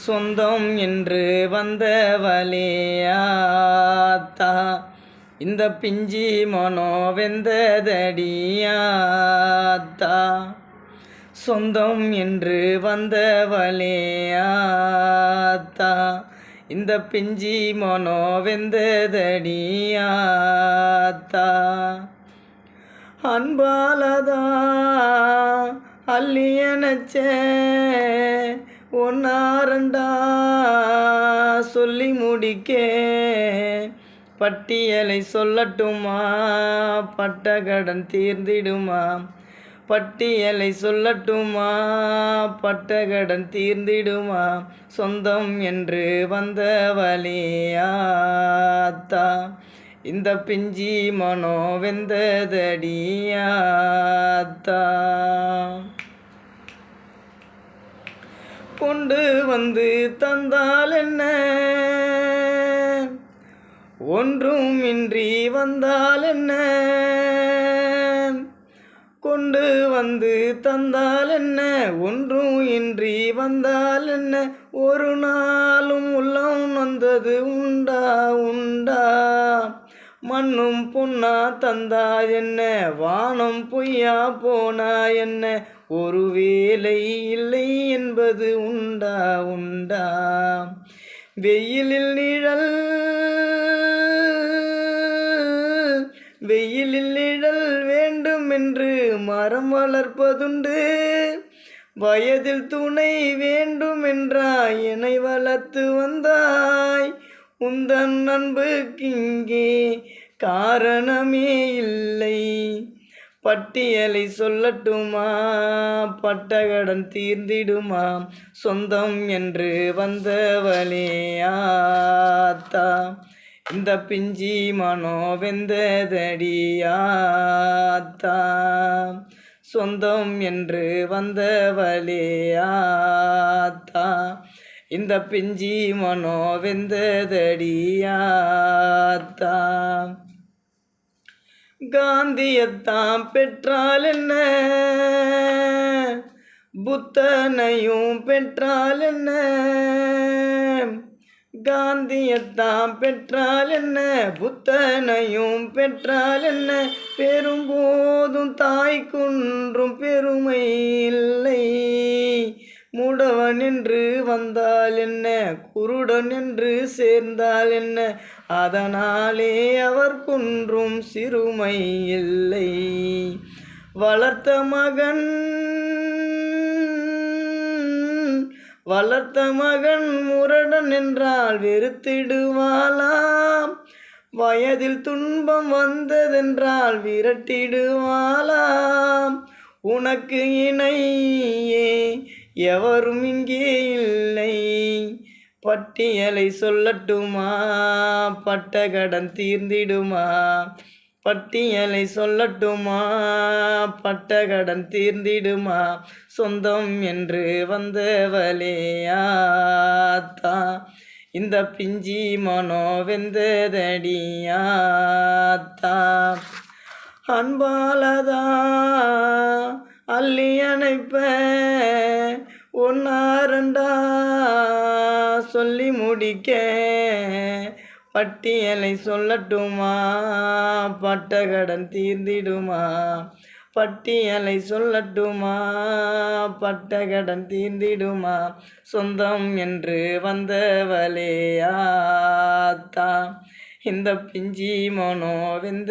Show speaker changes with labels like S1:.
S1: சொந்தம் என்று வந்தவளேயாத்தா, இந்த பிஞ்சி மனோ வெந்ததடியாத்தா. சொந்தம் என்று வந்தவளேயாத்தா, இந்த பிஞ்சி மனோ வெந்ததடியாத்தா. அன்பாலதா அள்ளியனச்சே ஒன்னாரண்டா சொல்லி முடிக்க பட்டியலை சொல்லட்டுமா, பட்டகடன் தீர்ந்திடுமா. பட்டியலை சொல்லட்டுமா, பட்டகடன் தீர்ந்திடுமா. சொந்தம் என்று வந்தவளேயாத்தா, இந்த பிஞ்சி மனோ வெந்ததடியாத்தா. கொண்டு வந்து தந்தால் என்ன, ஒன்றும் இன்றி வந்தால் என்ன. கொண்டு வந்து தந்தால் என்ன, ஒன்றும் இன்றி வந்தால் என்ன. ஒரு நாளும் உள்ளம் வந்தது உண்டா உண்டா. மண்ணும் பொன்னா தந்தா என்ன, வானம் பொய்யா போனா என்ன. ஒரு வேலை இல்லை என்பது உண்டா உண்டா. வெயிலில் நிழல் வெயிலில் நிழல் வேண்டுமென்று மரம் வளர்ப்பதுண்டு. வயதில் துணை வேண்டுமென்றாய் என்னை வளர்த்து வந்தாய். உந்தன் அன்புக்கிங்கே காரணமே இல்லை. பட்டியலை சொல்லட்டுமா, பட்டகடன் தீர்ந்திடுமா. சொந்தம் என்று வந்தவளேயாத்தா, இந்த பிஞ்சி மனோ வெந்ததடியாத்தா. சொந்தம் என்று வந்தவளேயாத்தா, இந்த பிஞ்சி மனோ வெந்ததடியாத்தா. காந்தியத்தான் பெற்றால் என்ன, புத்தனையும் பெற்றால் என்ன. காந்தியத்தான் பெற்றால் என்ன, புத்தனையும் பெற்றால் என்ன. பெறும்போதும் தாய்க்குன்றும் பெருமை இல்லை. முடவன் என்று வந்தால் என்ன, குருடன் என்று சேர்ந்தால் என்ன. அதனாலே அவர் குன்றும் சிறுமை இல்லை. வளர்த்த மகன் முரடன் என்றால் வெறுத்திடுவாளாம். வயதில் துன்பம் வந்ததென்றால் விரட்டிடுவாளாம். உனக்கு இணையே எவரும் இங்கே இல்லை. பட்டியலை சொல்லட்டுமா, பட்டகடன் தீர்ந்திடுமா. பட்டியலை சொல்லட்டுமா, பட்டகடன் தீர்ந்திடுமா. சொந்தம் என்று வந்தவளேயாத்தா, இந்த பிஞ்சி மனோ வெந்ததடியாத்தா. அன்பாலதா அள்ளி அணைப்ப ஒன்னாரண்டா சொல்லி முடிக்க பட்டியலை சொல்லட்டுமா, பட்டகடன் தீர்ந்திடுமா. பட்டியலை சொல்லட்டுமா, பட்டகடன் தீர்ந்திடுமா. சொந்தம் என்று வந்தவளேயாத்தா, இந்த பிஞ்சி மனோ வெந்த